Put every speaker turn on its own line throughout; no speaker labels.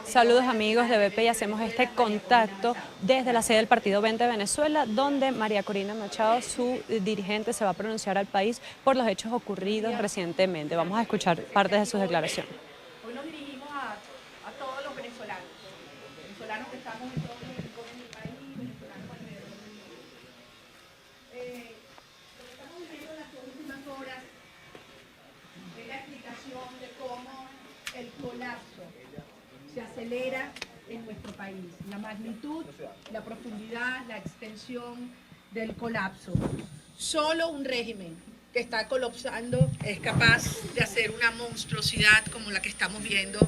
Saludos amigos de BP y hacemos este contacto desde la sede del Partido 20 de Venezuela, donde María Corina Machado, su dirigente, se va a pronunciar al país por los hechos ocurridos recientemente. Vamos a escuchar parte de sus declaraciones.
Hoy nos dirigimos a todos los venezolanos que estamos en todos los rincones del país, venezolanos alrededor del mundo. Lo que estamos viviendo en las últimas horas es la explicación de cómo el colapso se acelera en nuestro país. La magnitud, la profundidad, la extensión del colapso. Solo un régimen que está colapsando es capaz de hacer una monstruosidad como la que estamos viendo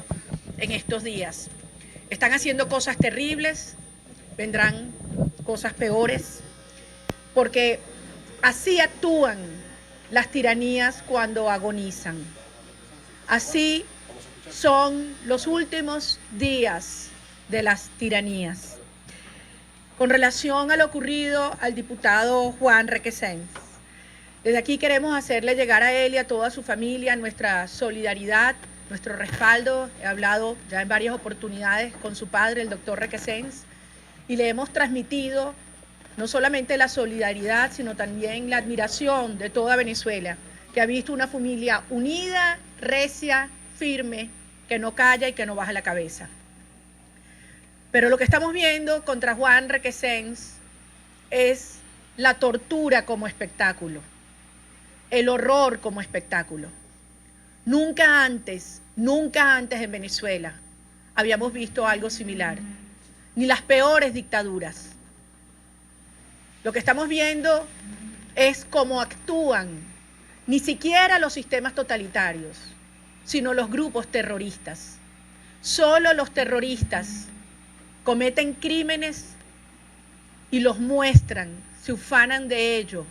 en estos días. Están haciendo cosas terribles, vendrán cosas peores, porque así actúan las tiranías cuando agonizan. Así son los últimos días de las tiranías. Con relación a lo ocurrido al diputado Juan Requesens, desde aquí queremos hacerle llegar a él y a toda su familia nuestra solidaridad, nuestro respaldo. He hablado ya en varias oportunidades con su padre, el doctor Requesens, y le hemos transmitido no solamente la solidaridad, sino también la admiración de toda Venezuela, que ha visto una familia unida, recia, firme, que no calla y que no baja la cabeza. Pero lo que estamos viendo contra Juan Requesens es la tortura como espectáculo, el horror como espectáculo. Nunca antes en Venezuela habíamos visto algo similar, ni las peores dictaduras. Lo que estamos viendo es cómo actúan ni siquiera los sistemas totalitarios, sino los grupos terroristas. Solo los terroristas cometen crímenes y los muestran, se ufanan de ello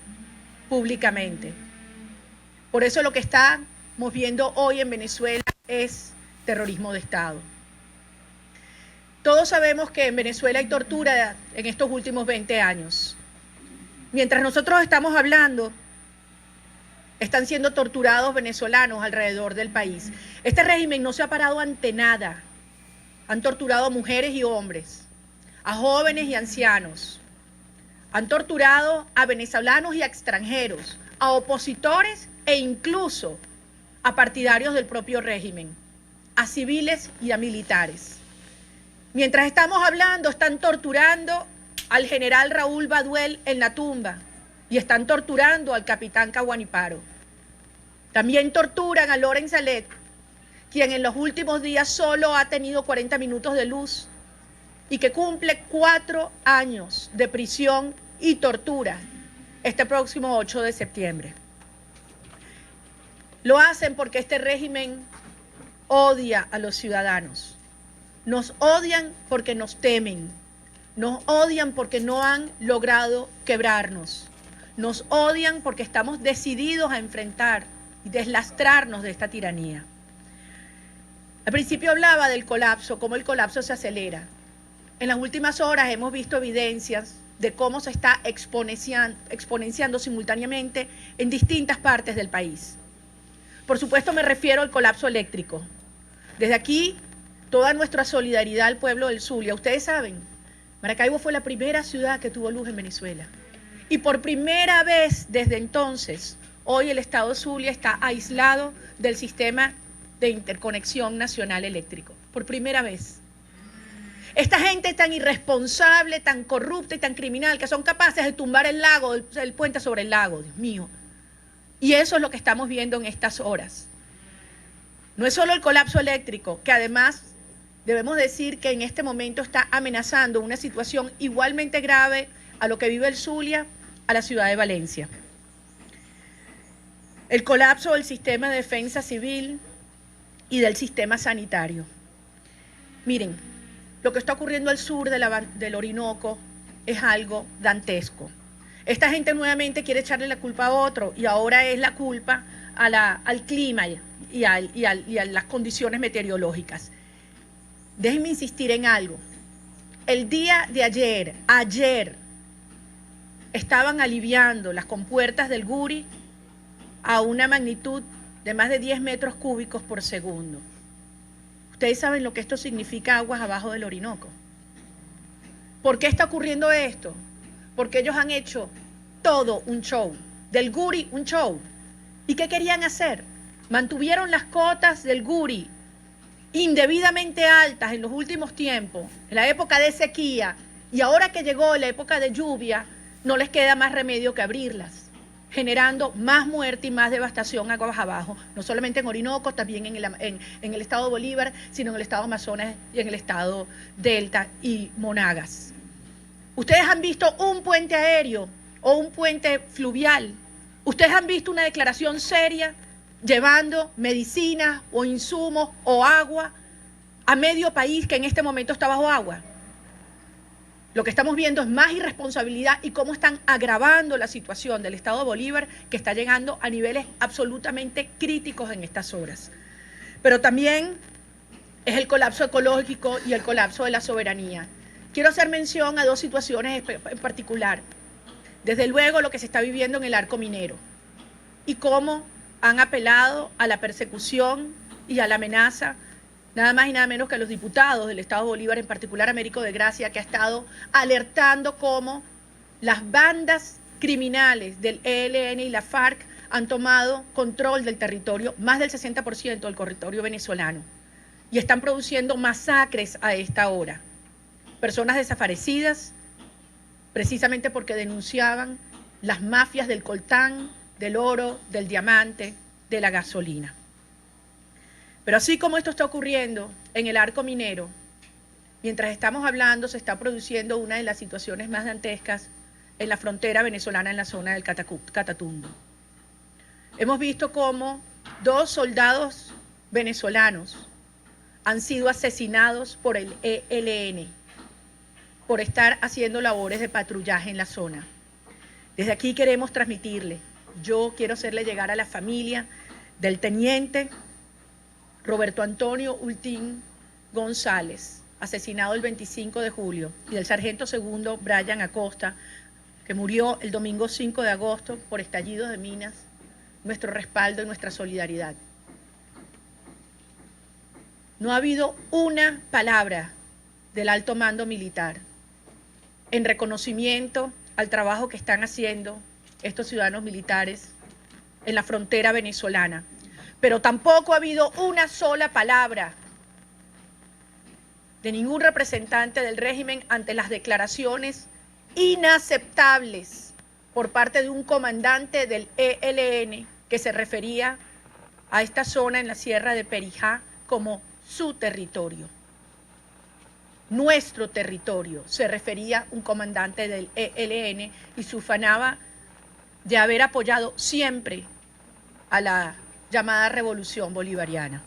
públicamente. Por eso lo que estamos viendo hoy en Venezuela es terrorismo de Estado. Todos sabemos que en Venezuela hay tortura en estos últimos 20 años. Mientras nosotros estamos hablando, están siendo torturados venezolanos alrededor del país. Este régimen no se ha parado ante nada. Han torturado a mujeres y hombres, a jóvenes y ancianos. Han torturado a venezolanos y a extranjeros, a opositores e incluso a partidarios del propio régimen, a civiles y a militares. Mientras estamos hablando, están torturando al general Raúl Baduel en la tumba y están torturando al capitán Caguaniparo. También torturan a Loren Salet, quien en los últimos días solo ha tenido 40 minutos de luz y que cumple 4 años de prisión y tortura este próximo 8 de septiembre. Lo hacen porque este régimen odia a los ciudadanos. Nos odian porque nos temen. Nos odian porque no han logrado quebrarnos. Nos odian porque estamos decididos a enfrentar y deslastrarnos de esta tiranía. Al principio hablaba del colapso, cómo el colapso se acelera. En las últimas horas hemos visto evidencias de cómo se está exponenciando simultáneamente en distintas partes del país. Por supuesto me refiero al colapso eléctrico. Desde aquí, toda nuestra solidaridad al pueblo del Zulia. Ustedes saben, Maracaibo fue la primera ciudad que tuvo luz en Venezuela. Y por primera vez desde entonces, hoy el estado Zulia está aislado del sistema de interconexión nacional eléctrico. Por primera vez. Esta gente tan irresponsable, tan corrupta y tan criminal que son capaces de tumbar el lago, el puente sobre el lago, Dios mío. Y eso es lo que estamos viendo en estas horas. No es solo el colapso eléctrico, que además debemos decir que en este momento está amenazando una situación igualmente grave a lo que vive el Zulia, a la ciudad de Valencia. El colapso del sistema de defensa civil y del sistema sanitario. Miren, lo que está ocurriendo al sur del Orinoco es algo dantesco. Esta gente nuevamente quiere echarle la culpa a otro y ahora es la culpa al clima y a las condiciones meteorológicas. Déjenme insistir en algo. El día de ayer, estaban aliviando las compuertas del Guri a una magnitud de más de 10 metros cúbicos por segundo. Ustedes saben lo que esto significa aguas abajo del Orinoco. ¿Por qué está ocurriendo esto? Porque ellos han hecho todo un show, del Guri un show. ¿Y qué querían hacer? Mantuvieron las cotas del Guri indebidamente altas en los últimos tiempos, en la época de sequía, y ahora que llegó la época de lluvia, no les queda más remedio que abrirlas, generando más muerte y más devastación aguas abajo, no solamente en Orinoco, también en el estado Bolívar, sino en el estado Amazonas y en el estado Delta y Monagas. Ustedes han visto un puente aéreo o un puente fluvial. Ustedes han visto una declaración seria llevando medicinas o insumos o agua a medio país que en este momento está bajo agua. Lo que estamos viendo es más irresponsabilidad y cómo están agravando la situación del estado de Bolívar, que está llegando a niveles absolutamente críticos en estas horas. Pero también es el colapso ecológico y el colapso de la soberanía. Quiero hacer mención a dos situaciones en particular. Desde luego lo que se está viviendo en el arco minero y cómo han apelado a la persecución y a la amenaza, nada más y nada menos que a los diputados del estado de Bolívar, en particular Américo de Gracia, que ha estado alertando cómo las bandas criminales del ELN y la FARC han tomado control del territorio, más del 60% del territorio venezolano, y están produciendo masacres a esta hora. Personas desaparecidas, precisamente porque denunciaban las mafias del coltán, del oro, del diamante, de la gasolina. Pero así como esto está ocurriendo en el arco minero, mientras estamos hablando se está produciendo una de las situaciones más dantescas en la frontera venezolana, en la zona del Catatumbo. Hemos visto cómo 2 soldados venezolanos han sido asesinados por el ELN por estar haciendo labores de patrullaje en la zona. Desde aquí queremos transmitirle, yo quiero hacerle llegar a la familia del teniente Roberto Antonio Ultín González, asesinado el 25 de julio, y del sargento segundo Brian Acosta, que murió el domingo 5 de agosto por estallidos de minas, nuestro respaldo y nuestra solidaridad. No ha habido una palabra del alto mando militar en reconocimiento al trabajo que están haciendo estos ciudadanos militares en la frontera venezolana. Pero tampoco ha habido una sola palabra de ningún representante del régimen ante las declaraciones inaceptables por parte de un comandante del ELN que se refería a esta zona en la Sierra de Perijá como su territorio. Nuestro territorio, se refería un comandante del ELN y se ufanaba de haber apoyado siempre a la llamada revolución bolivariana.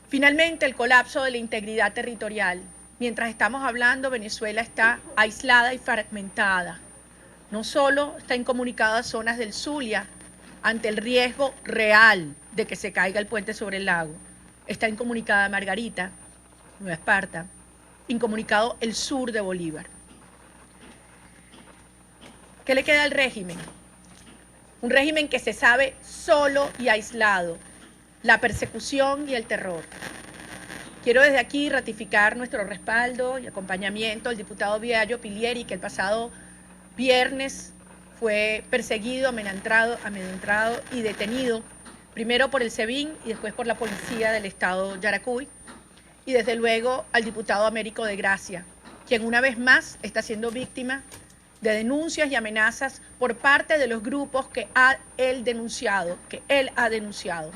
Finalmente, el colapso de la integridad territorial. Mientras estamos hablando, Venezuela está aislada y fragmentada. No solo está incomunicada zonas del Zulia ante el riesgo real de que se caiga el puente sobre el lago. Está incomunicada Margarita, Nueva Esparta, incomunicado el sur de Bolívar. ¿Qué le queda al régimen? Un régimen que se sabe solo y aislado, la persecución y el terror. Quiero desde aquí ratificar nuestro respaldo y acompañamiento al diputado Viallo Pilieri, que el pasado viernes fue perseguido, amedrentado y detenido, primero por el SEBIN y después por la policía del estado Yaracuy, y desde luego al diputado Américo de Gracia, quien una vez más está siendo víctima de denuncias y amenazas por parte de los grupos que él ha denunciado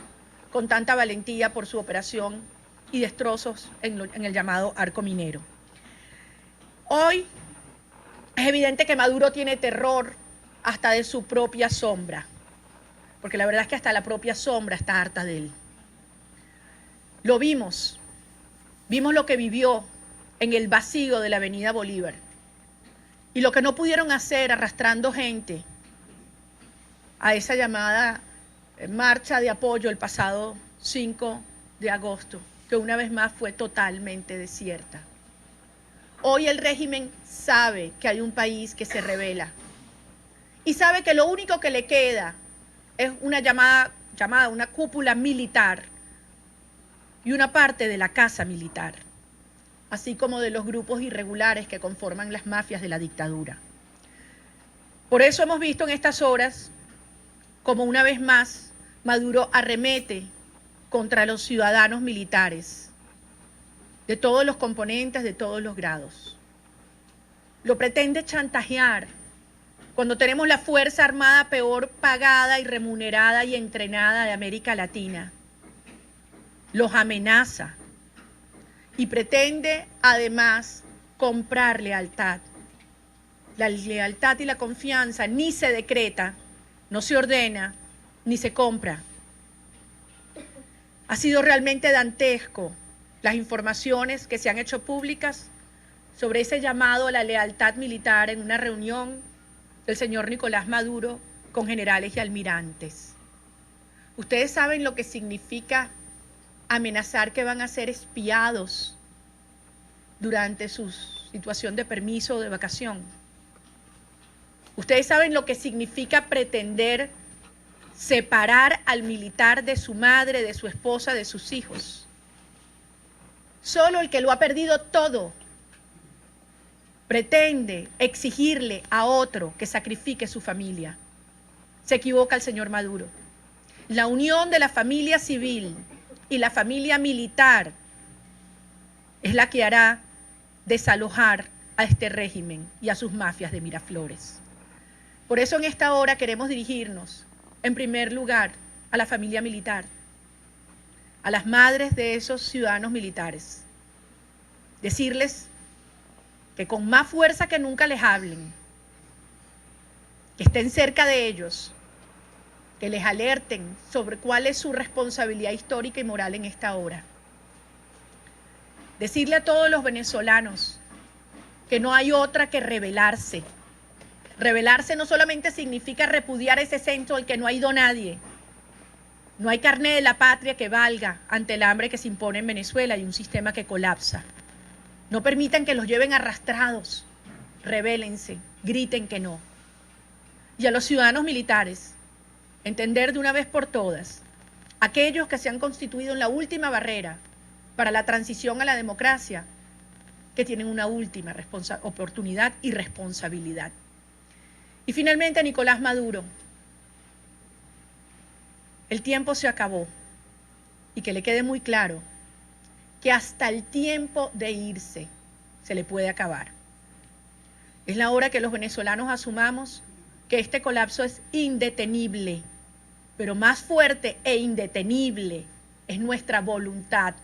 con tanta valentía por su operación y destrozos en el llamado arco minero. Hoy es evidente que Maduro tiene terror hasta de su propia sombra, porque la verdad es que hasta la propia sombra está harta de él. Lo vimos lo que vivió en el vacío de la avenida Bolívar y lo que no pudieron hacer arrastrando gente a esa llamada marcha de apoyo el pasado 5 de agosto, que una vez más fue totalmente desierta. Hoy el régimen sabe que hay un país que se rebela y sabe que lo único que le queda es una una cúpula militar y una parte de la casa militar, así como de los grupos irregulares que conforman las mafias de la dictadura. Por eso hemos visto en estas horas como una vez más Maduro arremete contra los ciudadanos militares de todos los componentes, de todos los grados. Lo pretende chantajear cuando tenemos la Fuerza Armada peor pagada y remunerada y entrenada de América Latina. Los amenaza y pretende además comprar lealtad. La lealtad y la confianza ni se decreta, no se ordena, ni se compra. Ha sido realmente dantesco las informaciones que se han hecho públicas sobre ese llamado a la lealtad militar en una reunión del señor Nicolás Maduro con generales y almirantes. Ustedes saben lo que significa amenazar que van a ser espiados durante su situación de permiso o de vacación. Ustedes saben lo que significa pretender separar al militar de su madre, de su esposa, de sus hijos. Solo el que lo ha perdido todo pretende exigirle a otro que sacrifique su familia. Se equivoca el señor Maduro. La unión de la familia civil y la familia militar es la que hará desalojar a este régimen y a sus mafias de Miraflores. Por eso en esta hora queremos dirigirnos, en primer lugar, a la familia militar, a las madres de esos ciudadanos militares. Decirles que con más fuerza que nunca les hablen, que estén cerca de ellos, que les alerten sobre cuál es su responsabilidad histórica y moral en esta hora. Decirle a todos los venezolanos que no hay otra que rebelarse. Rebelarse no solamente significa repudiar ese centro al que no ha ido nadie. No hay carné de la patria que valga ante el hambre que se impone en Venezuela y un sistema que colapsa. No permitan que los lleven arrastrados. Rebélense, griten que no. Y a los ciudadanos militares, entender de una vez por todas, aquellos que se han constituido en la última barrera para la transición a la democracia, que tienen una última oportunidad y responsabilidad. Y finalmente a Nicolás Maduro, el tiempo se acabó y que le quede muy claro que hasta el tiempo de irse se le puede acabar. Es la hora que los venezolanos asumamos que este colapso es indetenible, pero más fuerte e indetenible es nuestra voluntad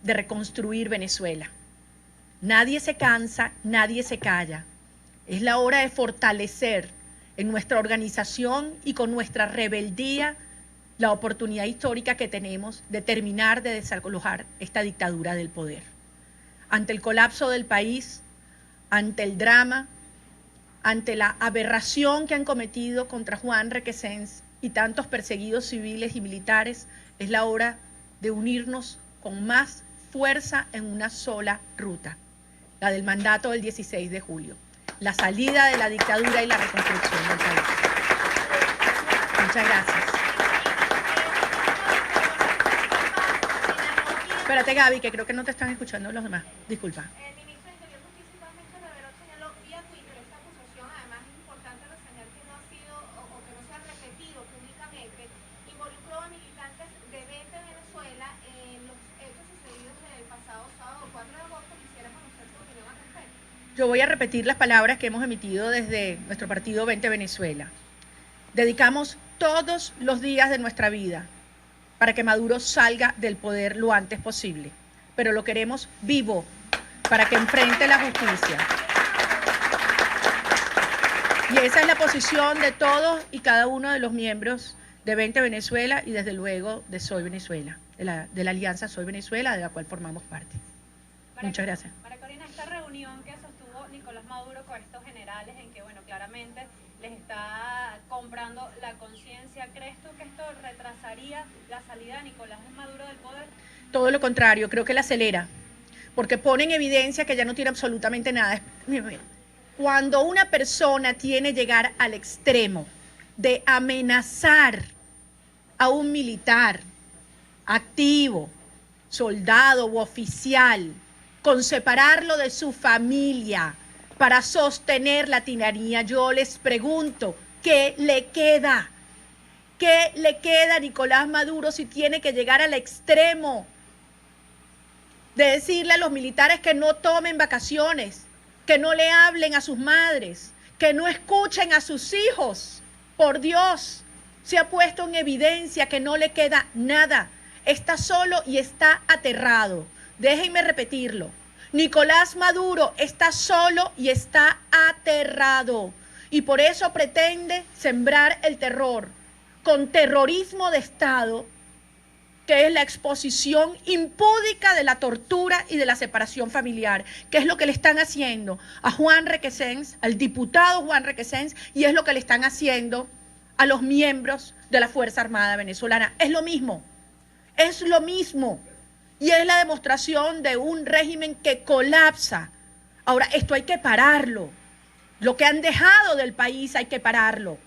de reconstruir Venezuela. Nadie se cansa, nadie se calla. Es la hora de fortalecer en nuestra organización y con nuestra rebeldía la oportunidad histórica que tenemos de terminar de desalojar esta dictadura del poder. Ante el colapso del país, ante el drama, ante la aberración que han cometido contra Juan Requesens y tantos perseguidos civiles y militares, es la hora de unirnos con más fuerza en una sola ruta, la del mandato del 16 de julio, la salida de la dictadura y la reconstrucción del país. Muchas gracias. Espérate, Gaby, que creo que no te están escuchando los demás. Disculpa.
El ministro de Interior principalmente señaló vía Twitter esta acusación, además es importante reseñar que no ha sido o que no se ha repetido públicamente, involucró a militantes de Vente Venezuela en los hechos sucedidos el pasado sábado 4 de agosto. Quisiera conocer su opinión al respecto.
Yo voy a repetir las palabras que hemos emitido desde nuestro partido Vente Venezuela. Dedicamos todos los días de nuestra vida para que Maduro salga del poder lo antes posible, pero lo queremos vivo para que enfrente la justicia. Y esa es la posición de todos y cada uno de los miembros de Vente Venezuela y desde luego de Soy Venezuela, de la alianza Soy Venezuela, de la cual formamos parte. Muchas gracias.
María Corina, esta reunión que sostuvo Nicolás Maduro con estos generales en que, bueno, claramente les está comprando la conciencia, ¿crees tú que esto retrasaría la salida de Nicolás Maduro del poder?
Todo lo contrario, creo que la acelera, porque pone en evidencia que ya no tiene absolutamente nada. Cuando una persona tiene llegar al extremo de amenazar a un militar activo, soldado u oficial, con separarlo de su familia para sostener la tiranía, yo les pregunto, ¿qué le queda? ¿Qué le queda a Nicolás Maduro si tiene que llegar al extremo de decirle a los militares que no tomen vacaciones, que no le hablen a sus madres, que no escuchen a sus hijos? Por Dios, se ha puesto en evidencia que no le queda nada. Está solo y está aterrado. Déjenme repetirlo. Nicolás Maduro está solo y está aterrado. Y por eso pretende sembrar el terror con terrorismo de Estado, que es la exposición impúdica de la tortura y de la separación familiar, que es lo que le están haciendo a Juan Requesens, al diputado Juan Requesens, y es lo que le están haciendo a los miembros de la Fuerza Armada venezolana. Es lo mismo, y es la demostración de un régimen que colapsa. Ahora, esto hay que pararlo. Lo que han dejado del país hay que pararlo.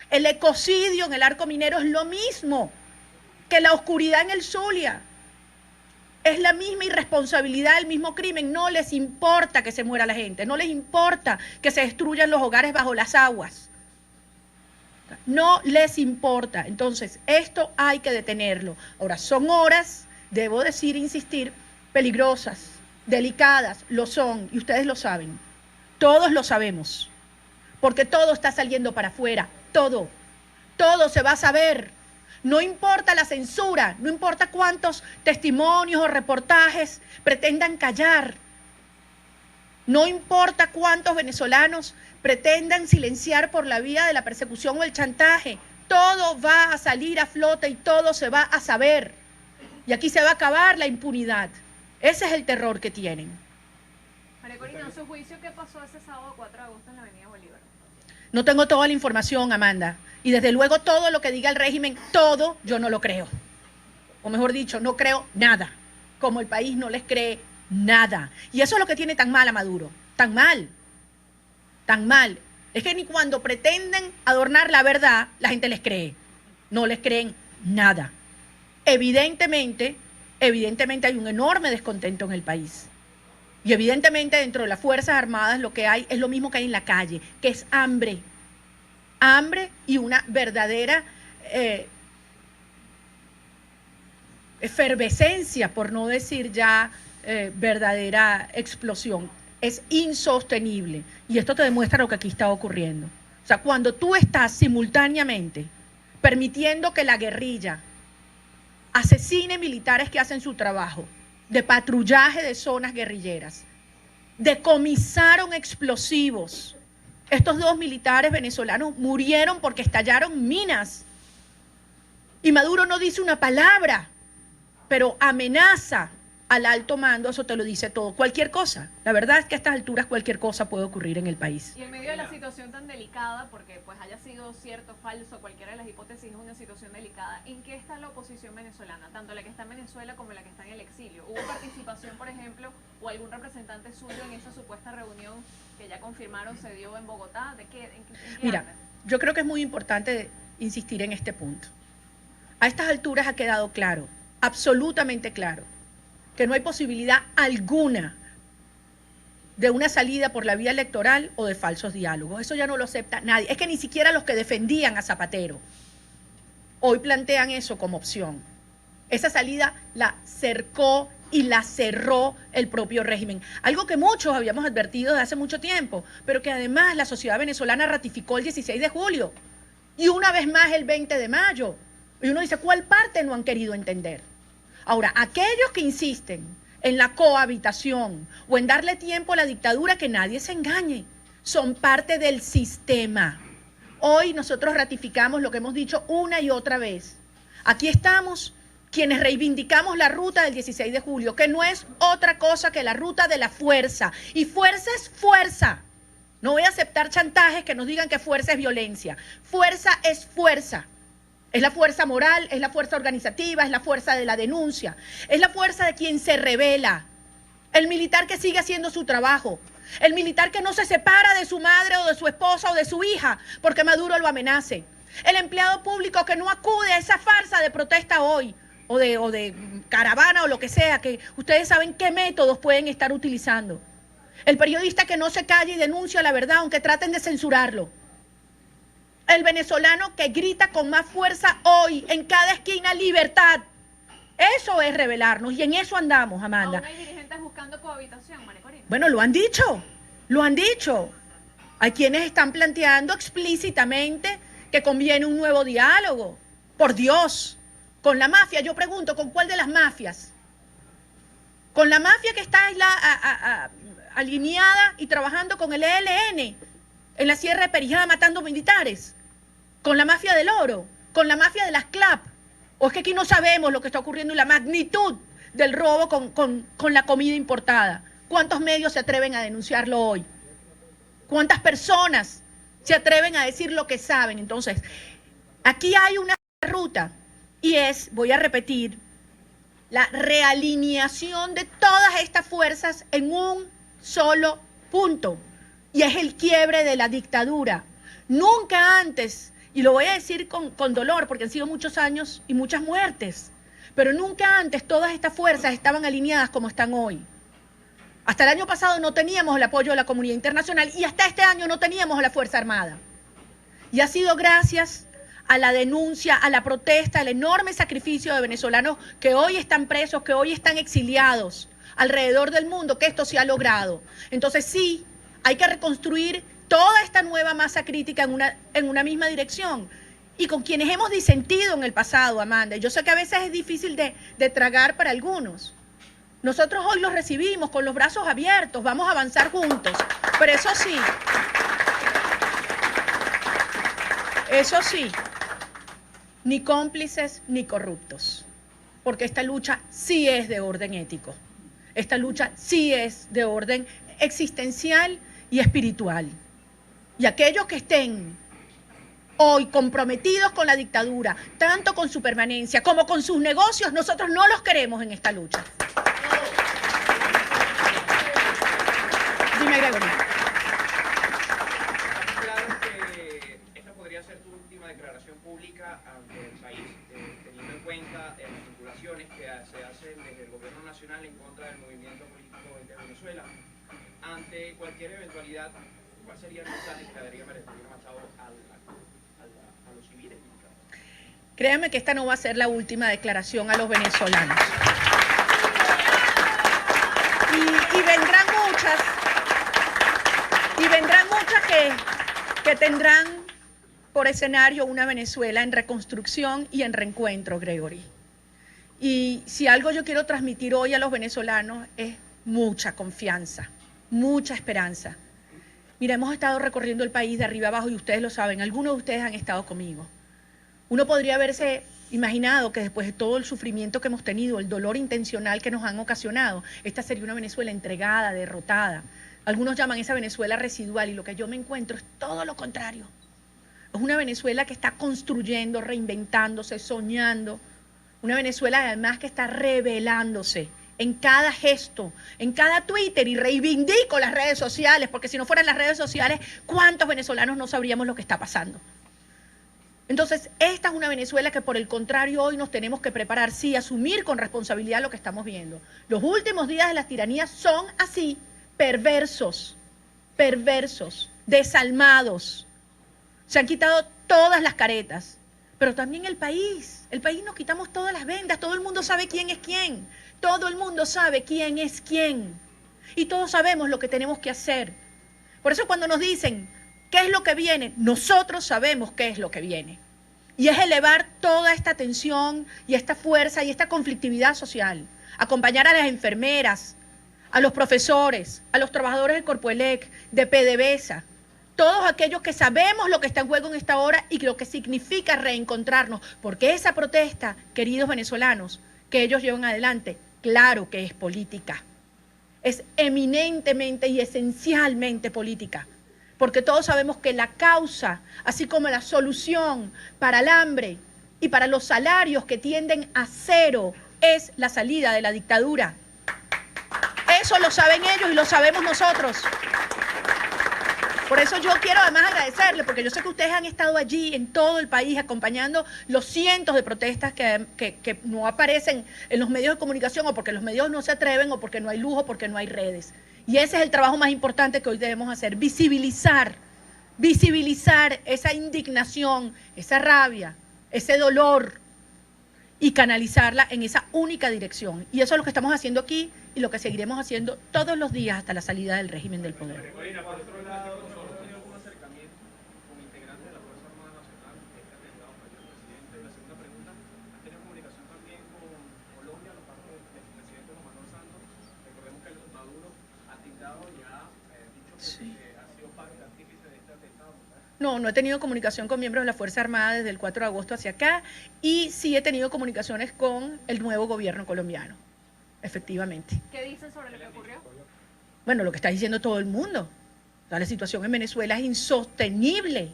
El ecocidio en el Arco Minero es lo mismo que la oscuridad en el Zulia. Es la misma irresponsabilidad, el mismo crimen. No les importa que se muera la gente, no les importa que se destruyan los hogares bajo las aguas. No les importa. Entonces, esto hay que detenerlo. Ahora, son horas, debo decir, insistir, peligrosas, delicadas, lo son, y ustedes lo saben. Todos lo sabemos, porque todo está saliendo para afuera. Todo se va a saber. No importa la censura, no importa cuántos testimonios o reportajes pretendan callar. No importa cuántos venezolanos pretendan silenciar por la vía de la persecución o el chantaje. Todo va a salir a flote y todo se va a saber. Y aquí se va a acabar la impunidad. Ese es el terror que tienen.
María Corina, ¿en su juicio qué pasó ese sábado 4 de agosto en la Avenida Bolívar?
No tengo toda la información, Amanda. Y desde luego todo lo que diga el régimen, todo, yo no lo creo. O mejor dicho, no creo nada. Como el país no les cree nada. Y eso es lo que tiene tan mal a Maduro. Tan mal. Tan mal. Es que ni cuando pretenden adornar la verdad, la gente les cree. No les creen nada. Evidentemente hay un enorme descontento en el país. Y evidentemente dentro de las Fuerzas Armadas lo que hay es lo mismo que hay en la calle, que es hambre. Hambre y una verdadera efervescencia, por no decir ya verdadera explosión. Es insostenible. Y esto te demuestra lo que aquí está ocurriendo. O sea, cuando tú estás simultáneamente permitiendo que la guerrilla asesine militares que hacen su trabajo, de patrullaje de zonas guerrilleras, decomisaron explosivos. Estos 2 militares venezolanos murieron porque estallaron minas. Y Maduro no dice una palabra, pero amenaza al alto mando, eso te lo dice todo. Cualquier cosa. La verdad es que a estas alturas cualquier cosa puede ocurrir en el país.
Y en medio de la situación tan delicada, porque pues haya sido cierto, falso, cualquiera de las hipótesis es una situación delicada, ¿en qué está la oposición venezolana? Tanto la que está en Venezuela como la que está en el exilio. ¿Hubo participación, por ejemplo, o algún representante suyo en esa supuesta reunión que ya confirmaron se dio en Bogotá? ¿En qué
Mira,
anda?
yo creo que es muy importante insistir en este punto. A estas alturas ha quedado claro, absolutamente claro, que no hay posibilidad alguna de una salida por la vía electoral o de falsos diálogos. Eso ya no lo acepta nadie. Es que ni siquiera los que defendían a Zapatero hoy plantean eso como opción. Esa salida la cercó y la cerró el propio régimen. Algo que muchos habíamos advertido desde hace mucho tiempo, pero que además la sociedad venezolana ratificó el 16 de julio y una vez más el 20 de mayo. Y uno dice, ¿cuál parte no han querido entender? Ahora, aquellos que insisten en la cohabitación o en darle tiempo a la dictadura, que nadie se engañe, son parte del sistema. Hoy nosotros ratificamos lo que hemos dicho una y otra vez. Aquí estamos quienes reivindicamos la ruta del 16 de julio, que no es otra cosa que la ruta de la fuerza. Y fuerza es fuerza. No voy a aceptar chantajes que nos digan que fuerza es violencia. Fuerza es fuerza. Es la fuerza moral, es la fuerza organizativa, es la fuerza de la denuncia, es la fuerza de quien se rebela. El militar que sigue haciendo su trabajo, el militar que no se separa de su madre o de su esposa o de su hija porque Maduro lo amenace, el empleado público que no acude a esa farsa de protesta hoy o de caravana o lo que sea, que ustedes saben qué métodos pueden estar utilizando. El periodista que no se calle y denuncia la verdad, aunque traten de censurarlo. El venezolano que grita con más fuerza hoy, en cada esquina, libertad. Eso es rebelarnos y en eso andamos, Amanda.
Aún hay dirigentes buscando cohabitación, María Corina.
Bueno, lo han dicho, lo han dicho. Hay quienes están planteando explícitamente que conviene un nuevo diálogo. Por Dios, con la mafia, yo pregunto, ¿con cuál de las mafias? ¿Con la mafia que está alineada y trabajando con el ELN en la Sierra de Perijá matando militares? ¿Con la mafia del oro? ¿Con la mafia de las CLAP? ¿O es que aquí no sabemos lo que está ocurriendo y la magnitud del robo con la comida importada? ¿Cuántos medios se atreven a denunciarlo hoy? ¿Cuántas personas se atreven a decir lo que saben? Entonces, aquí hay una ruta y es, voy a repetir, la realineación de todas estas fuerzas en un solo punto. Y es el quiebre de la dictadura. Nunca antes, y lo voy a decir con dolor porque han sido muchos años y muchas muertes, pero nunca antes todas estas fuerzas estaban alineadas como están hoy. Hasta el año pasado no teníamos el apoyo de la comunidad internacional y hasta este año no teníamos a la Fuerza Armada. Y ha sido gracias a la denuncia, a la protesta, al enorme sacrificio de venezolanos que hoy están presos, que hoy están exiliados alrededor del mundo, que esto se ha logrado. Entonces sí, hay que reconstruir toda esta nueva masa crítica en una misma dirección. Y con quienes hemos disentido en el pasado, Amanda. Yo sé que a veces es difícil de tragar para algunos. Nosotros hoy los recibimos con los brazos abiertos, vamos a avanzar juntos. Pero eso sí, ni cómplices ni corruptos. Porque esta lucha sí es de orden ético. Esta lucha sí es de orden existencial y espiritual. Y aquellos que estén hoy comprometidos con la dictadura, tanto con su permanencia como con sus negocios, nosotros no los queremos en esta lucha. Dime, Gregory.
Claro que esta podría ser tu última declaración pública ante el país, teniendo en cuenta las vinculaciones que se hacen desde el gobierno nacional en contra del movimiento político de Venezuela. Ante cualquier eventualidad, ¿cuál sería el mensaje que le daría María Corina Machado a los civiles?
Créanme que esta no va a ser la última declaración a los venezolanos. Y vendrán muchas que tendrán por escenario una Venezuela en reconstrucción y en reencuentro, Gregory. Y si algo yo quiero transmitir hoy a los venezolanos es mucha confianza, mucha esperanza. Mira, hemos estado recorriendo el país de arriba abajo y ustedes lo saben, algunos de ustedes han estado conmigo. Uno podría haberse imaginado que después de todo el sufrimiento que hemos tenido, el dolor intencional que nos han ocasionado, esta sería una Venezuela entregada, derrotada. Algunos llaman esa Venezuela residual y lo que yo me encuentro es todo lo contrario. Es una Venezuela que está construyendo, reinventándose, soñando. Una Venezuela además que está revelándose en cada gesto, en cada Twitter, y reivindico las redes sociales, porque si no fueran las redes sociales, ¿cuántos venezolanos no sabríamos lo que está pasando? Entonces, esta es una Venezuela que por el contrario hoy nos tenemos que preparar, sí, asumir con responsabilidad lo que estamos viendo. Los últimos días de las tiranías son así, perversos, desalmados. Se han quitado todas las caretas, pero también el país nos quitamos todas las vendas, todo el mundo sabe quién es quién, todo el mundo sabe quién es quién y todos sabemos lo que tenemos que hacer. Por eso cuando nos dicen, ¿qué es lo que viene? Nosotros sabemos qué es lo que viene. Y es elevar toda esta tensión y esta fuerza y esta conflictividad social. Acompañar a las enfermeras, a los profesores, a los trabajadores de Corpoelec, de PDVSA, todos aquellos que sabemos lo que está en juego en esta hora y lo que significa reencontrarnos. Porque esa protesta, queridos venezolanos, que ellos llevan adelante, claro que es política. Es eminentemente y esencialmente política. Porque todos sabemos que la causa, así como la solución para el hambre y para los salarios que tienden a cero, es la salida de la dictadura. Eso lo saben ellos y lo sabemos nosotros. Por eso yo quiero además agradecerle, porque yo sé que ustedes han estado allí en todo el país acompañando los cientos de protestas que no aparecen en los medios de comunicación, o porque los medios no se atreven, o porque no hay luz, o porque no hay redes. Y ese es el trabajo más importante que hoy debemos hacer, visibilizar esa indignación, esa rabia, ese dolor, y canalizarla en esa única dirección. Y eso es lo que estamos haciendo aquí y lo que seguiremos haciendo todos los días hasta la salida del régimen del poder.
Corina, por otro lado, ¿has tenido algún acercamiento con integrantes de la Fuerza Armada Nacional que está atentado contra el presidente? La segunda pregunta, ¿has tenido comunicación también con Colombia, la parte del presidente Juan Manuel Santos? Recordemos que Maduro ha tildado y ha dicho que ha sido parte artífice de este atentado.
No, no he tenido comunicación con miembros de la Fuerza Armada desde el 4 de agosto hacia acá, y sí he tenido comunicaciones con el nuevo gobierno colombiano, efectivamente.
¿Qué dicen sobre lo que ocurrió?
Bueno, lo que está diciendo todo el mundo. O sea, la situación en Venezuela es insostenible,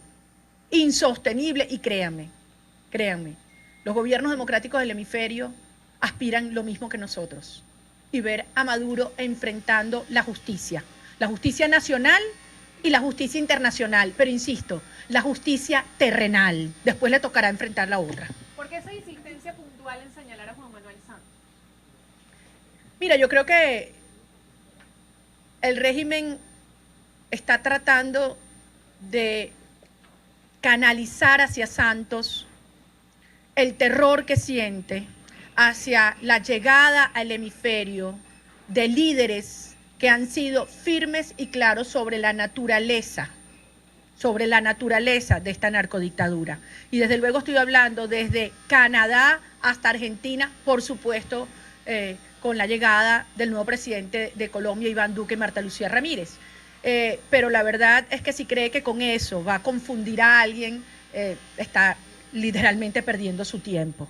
y créanme, los gobiernos democráticos del hemisferio aspiran lo mismo que nosotros, y ver a Maduro enfrentando la justicia nacional y la justicia internacional, pero insisto, la justicia terrenal. Después le tocará enfrentar la otra.
¿Por qué esa insistencia puntual en señalar a Juan Manuel Santos?
Mira, yo creo que el régimen está tratando de canalizar hacia Santos el terror que siente hacia la llegada al hemisferio de líderes que han sido firmes y claros sobre la naturaleza de esta narcodictadura. Y desde luego estoy hablando desde Canadá hasta Argentina, por supuesto, con la llegada del nuevo presidente de Colombia, Iván Duque, y Marta Lucía Ramírez. Pero la verdad es que si cree que con eso va a confundir a alguien, está literalmente perdiendo su tiempo.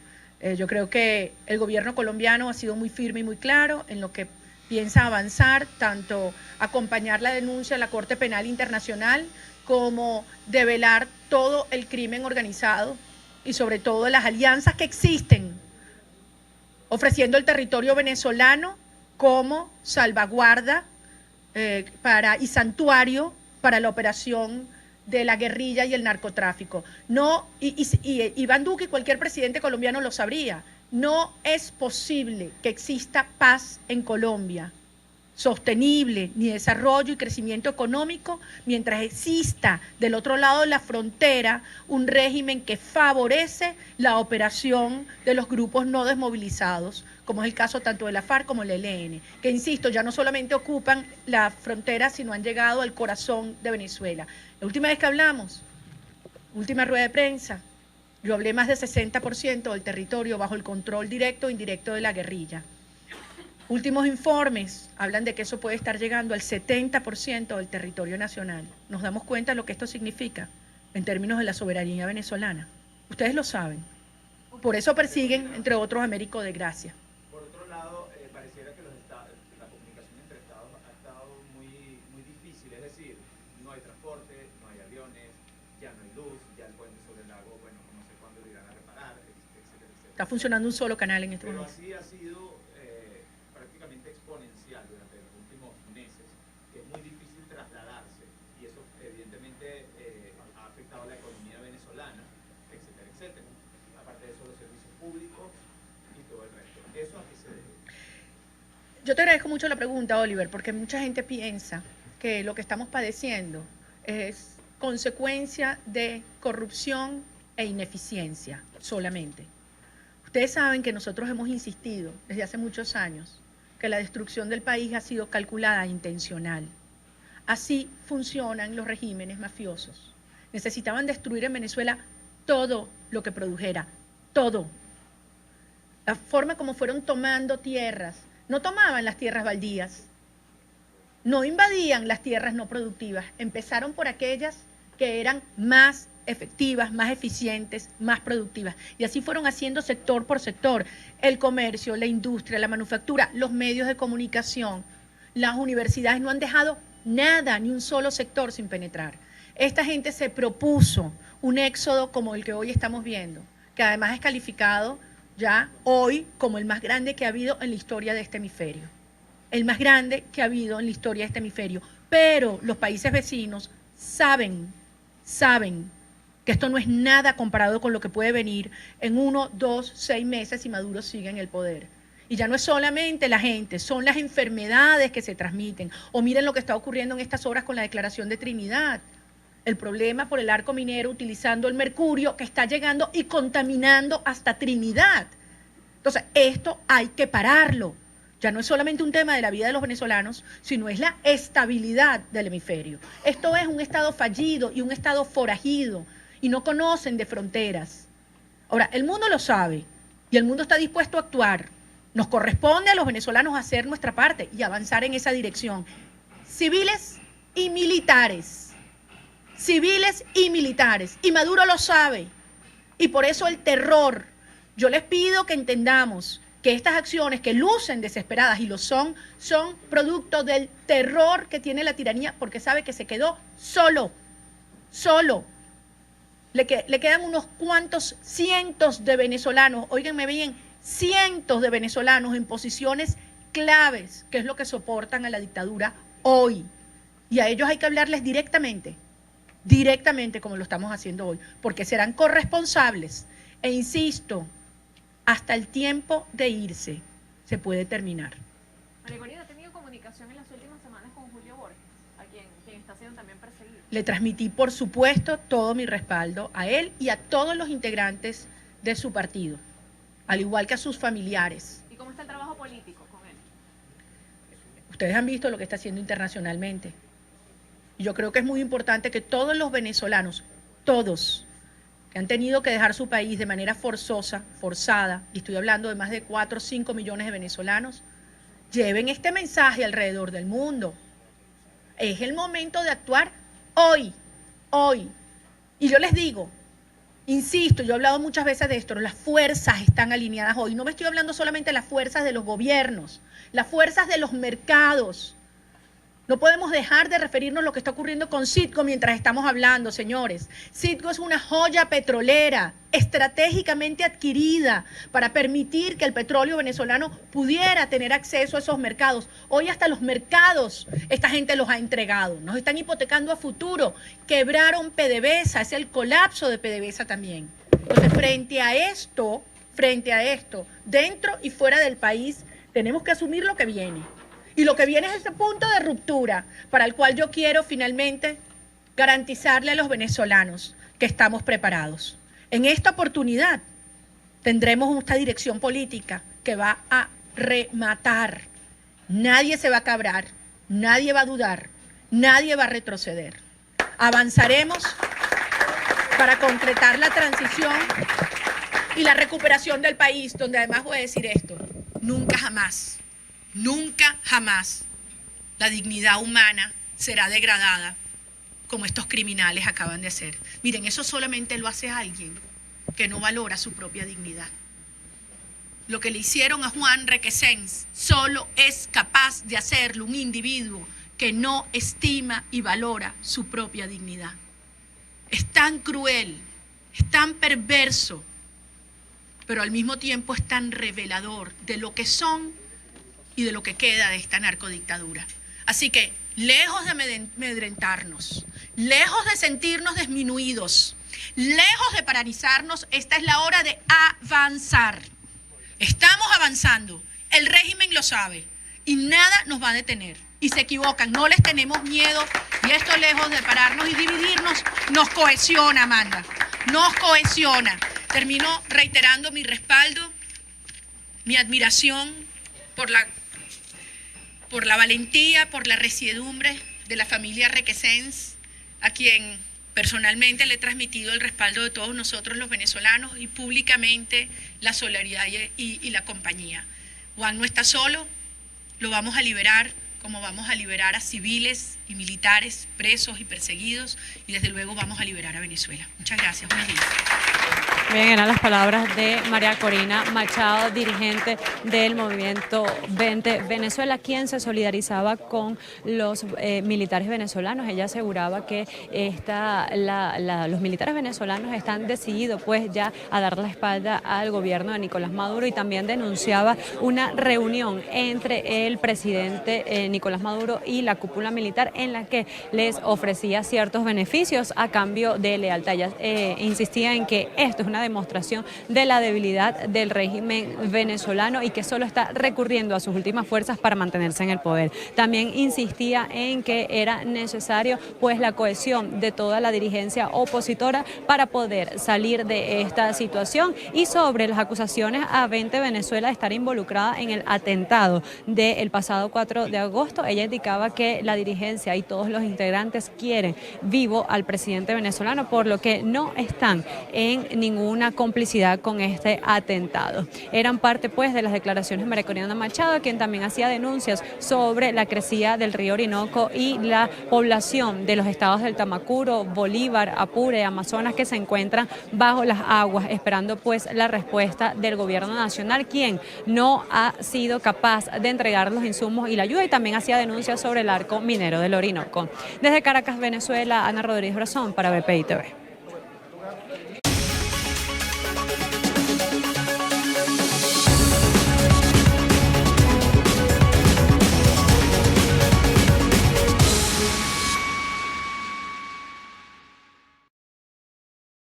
Yo creo que el gobierno colombiano ha sido muy firme y muy claro en lo que piensa avanzar, tanto acompañar la denuncia a la Corte Penal Internacional como develar todo el crimen organizado y sobre todo las alianzas que existen, ofreciendo el territorio venezolano como salvaguarda y santuario para la operación de la guerrilla y el narcotráfico. Y Iván Duque y cualquier presidente colombiano lo sabría. No es posible que exista paz en Colombia, sostenible, ni desarrollo y crecimiento económico, mientras exista del otro lado de la frontera un régimen que favorece la operación de los grupos no desmovilizados, como es el caso tanto de la FARC como el ELN, que, insisto, ya no solamente ocupan la frontera, sino han llegado al corazón de Venezuela. La última vez que hablamos, última rueda de prensa, yo hablé más del 60% del territorio bajo el control directo e indirecto de la guerrilla. Últimos informes hablan de que eso puede estar llegando al 70% del territorio nacional. Nos damos cuenta de lo que esto significa en términos de la soberanía venezolana. Ustedes lo saben. Por eso persiguen, entre otros, a Américo de Gracia.
Por otro lado, pareciera que la comunicación entre estados ha estado muy difícil. Es decir, no hay transporte, no hay aviones, ya no hay luz, ya el puente sobre el lago, bueno, no sé cuándo lo irán a reparar, etcétera.
Está funcionando un solo canal en este momento.
Pero así ha sido prácticamente exponencial durante los últimos meses, que es muy difícil trasladarse, y eso evidentemente ha afectado a la economía venezolana, etcétera. Aparte de eso, los servicios públicos y todo el resto. ¿Eso a qué se debe?
Yo te agradezco mucho la pregunta, Oliver, porque mucha gente piensa que lo que estamos padeciendo es consecuencia de corrupción e ineficiencia solamente. Ustedes saben que nosotros hemos insistido desde hace muchos años que la destrucción del país ha sido calculada e intencional. Así funcionan los regímenes mafiosos. Necesitaban destruir en Venezuela todo lo que produjera, todo. La forma como fueron tomando tierras, no tomaban las tierras baldías, no invadían las tierras no productivas, empezaron por aquellas que eran más efectivas, más eficientes, más productivas. Y así fueron haciendo sector por sector, el comercio, la industria, la manufactura, los medios de comunicación, las universidades no han dejado nada, ni un solo sector sin penetrar. Esta gente se propuso un éxodo como el que hoy estamos viendo, que además es calificado ya hoy como el más grande que ha habido en la historia de este hemisferio. El más grande que ha habido en la historia de este hemisferio. Pero los países vecinos saben que esto no es nada comparado con lo que puede venir en 1, 2, 6 meses si Maduro sigue en el poder. Y ya no es solamente la gente, son las enfermedades que se transmiten. O miren lo que está ocurriendo en estas horas con la declaración de Trinidad. El problema por el arco minero utilizando el mercurio que está llegando y contaminando hasta Trinidad. Entonces, esto hay que pararlo. Ya no es solamente un tema de la vida de los venezolanos, sino es la estabilidad del hemisferio. Esto es un Estado fallido y un Estado forajido y no conocen de fronteras. Ahora, el mundo lo sabe y el mundo está dispuesto a actuar. Nos corresponde a los venezolanos hacer nuestra parte y avanzar en esa dirección. Civiles y militares. Civiles y militares. Y Maduro lo sabe. Y por eso el terror. Yo les pido que entendamos que estas acciones que lucen desesperadas, y lo son producto del terror que tiene la tiranía, porque sabe que se quedó solo. Le quedan unos cuantos cientos de venezolanos, óiganme bien, cientos de venezolanos en posiciones claves, que es lo que soportan a la dictadura hoy. Y a ellos hay que hablarles directamente como lo estamos haciendo hoy, porque serán corresponsables. E insisto, hasta el tiempo de irse se puede terminar.
María Corina, ¿ha tenido comunicación en las últimas semanas con Julio Borges, a quien está siendo también perseguido?
Le transmití, por supuesto, todo mi respaldo a él y a todos los integrantes de su partido, al igual que a sus familiares.
¿Y cómo está el trabajo político con él?
Ustedes han visto lo que está haciendo internacionalmente. Y yo creo que es muy importante que todos los venezolanos, todos, que han tenido que dejar su país de manera forzada, y estoy hablando de más de 4 o 5 millones de venezolanos, lleven este mensaje alrededor del mundo. Es el momento de actuar hoy. Y yo les digo, insisto, yo he hablado muchas veces de esto, las fuerzas están alineadas hoy. No me estoy hablando solamente de las fuerzas de los gobiernos, las fuerzas de los mercados. No podemos dejar de referirnos a lo que está ocurriendo con Citgo mientras estamos hablando, señores. Citgo es una joya petrolera estratégicamente adquirida para permitir que el petróleo venezolano pudiera tener acceso a esos mercados. Hoy hasta los mercados esta gente los ha entregado. Nos están hipotecando a futuro. Quebraron PDVSA, es el colapso de PDVSA también. Entonces, frente a esto, dentro y fuera del país, tenemos que asumir lo que viene. Y lo que viene es ese punto de ruptura para el cual yo quiero finalmente garantizarle a los venezolanos que estamos preparados. En esta oportunidad tendremos esta dirección política que va a rematar. Nadie se va a cabrar, nadie va a dudar, nadie va a retroceder. Avanzaremos para concretar la transición y la recuperación del país, donde además voy a decir esto, nunca jamás la dignidad humana será degradada como estos criminales acaban de hacer. Miren, eso solamente lo hace alguien que no valora su propia dignidad. Lo que le hicieron a Juan Requesens solo es capaz de hacerlo un individuo que no estima y valora su propia dignidad. Es tan cruel, es tan perverso, pero al mismo tiempo es tan revelador de lo que son y de lo que queda de esta narcodictadura. Así que, lejos de amedrentarnos, lejos de sentirnos disminuidos, lejos de paralizarnos, esta es la hora de avanzar. Estamos avanzando, el régimen lo sabe y nada nos va a detener. Y se equivocan, no les tenemos miedo y esto lejos de pararnos y dividirnos, nos cohesiona, Amanda, nos cohesiona. Termino reiterando mi respaldo, mi admiración por la valentía, por la resiedumbre de la familia Requesens, a quien personalmente le he transmitido el respaldo de todos nosotros los venezolanos y públicamente la solidaridad y la compañía. Juan no está solo, lo vamos a liberar como vamos a liberar a civiles y militares presos y perseguidos y desde luego vamos a liberar a Venezuela. Muchas gracias. Buenos días.
Bien, eran las palabras de María Corina Machado, dirigente del Movimiento 20 Venezuela, quien se solidarizaba con los militares venezolanos. Ella aseguraba que los militares venezolanos están decididos pues ya a dar la espalda al gobierno de Nicolás Maduro y también denunciaba una reunión entre el presidente Nicolás Maduro y la cúpula militar, en la que les ofrecía ciertos beneficios a cambio de lealtad. Ella insistía en que esto es una demostración de la debilidad del régimen venezolano y que solo está recurriendo a sus últimas fuerzas para mantenerse en el poder. También insistía en que era necesario pues la cohesión de toda la dirigencia opositora para poder salir de esta situación, y sobre las acusaciones a 20 Venezuela de estar involucrada en el atentado del pasado 4 de agosto, ella indicaba que la dirigencia y todos los integrantes quieren vivo al presidente venezolano, por lo que no están en ninguna complicidad con este atentado. Eran parte pues de las declaraciones de María Corina Machado, quien también hacía denuncias sobre la crecida del río Orinoco y la población de los estados del Tamacuro, Bolívar, Apure, Amazonas, que se encuentran bajo las aguas, esperando pues la respuesta del gobierno nacional, quien no ha sido capaz de entregar los insumos y la ayuda, y también hacía denuncias sobre el arco minero del Orinoco. Desde Caracas, Venezuela, Ana Rodríguez Brazón para BPI TV.